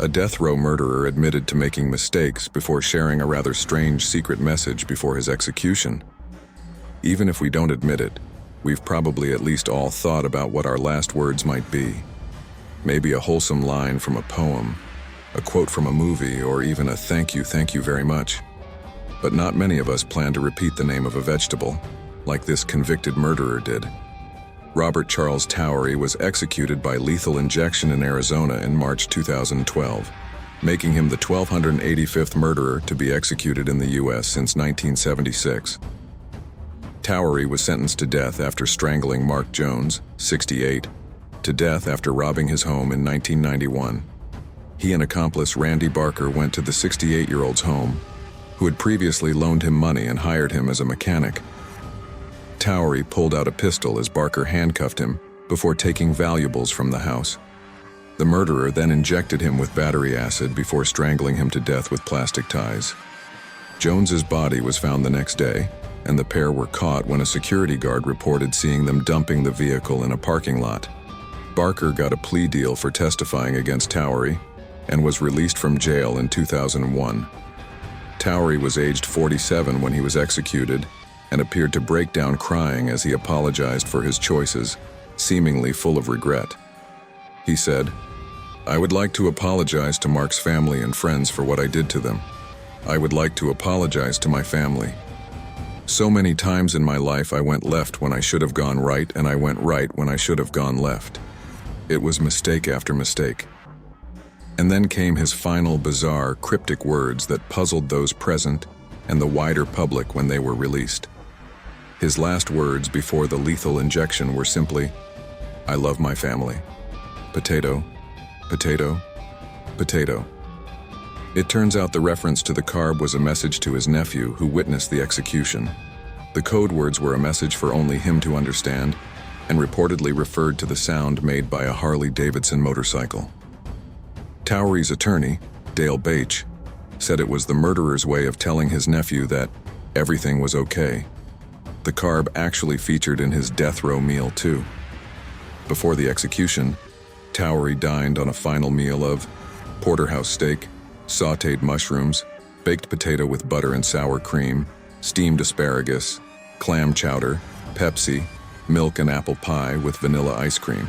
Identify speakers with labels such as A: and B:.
A: A death row murderer admitted to making mistakes before sharing a rather strange secret message before his execution. Even if we don't admit it, we've probably at least all thought about what our last words might be. Maybe a wholesome line from a poem, a quote from a movie, or even a thank you very much. But not many of us plan to repeat the name of a vegetable, like this convicted murderer did. Robert Charles Towery was executed by lethal injection in Arizona in March 2012, making him the 1,285th murderer to be executed in the U.S. since 1976. Towery was sentenced to death after strangling Mark Jones, 68, to death after robbing his home in 1991. He and accomplice Randy Barker went to the 68-year-old's home, who had previously loaned him money and hired him as a mechanic. Towery pulled out a pistol as Barker handcuffed him before taking valuables from the house. The murderer then injected him with battery acid before strangling him to death with plastic ties. Jones's body was found the next day, and the pair were caught when a security guard reported seeing them dumping the vehicle in a parking lot. Barker got a plea deal for testifying against Towery and was released from jail in 2001. Towery was aged 47 when he was executed and appeared to break down crying as he apologized for his choices, seemingly full of regret. He said, "I would like to apologize to Mark's family and friends for what I did to them. I would like to apologize to my family. So many times in my life I went left when I should have gone right, and I went right when I should have gone left. It was mistake after mistake." And then came his final bizarre, cryptic words that puzzled those present and the wider public when they were released. His last words before the lethal injection were simply, "I love my family. Potato, potato, potato." It turns out the reference to the carb was a message to his nephew who witnessed the execution. The code words were a message for only him to understand, and reportedly referred to the sound made by a Harley-Davidson motorcycle. Towery's attorney, Dale Bache, said it was the murderer's way of telling his nephew that everything was okay. The carb actually featured in his death row meal too. Before the execution, Towery dined on a final meal of porterhouse steak, sautéed mushrooms, baked potato with butter and sour cream, steamed asparagus, clam chowder, Pepsi, milk and apple pie with vanilla ice cream.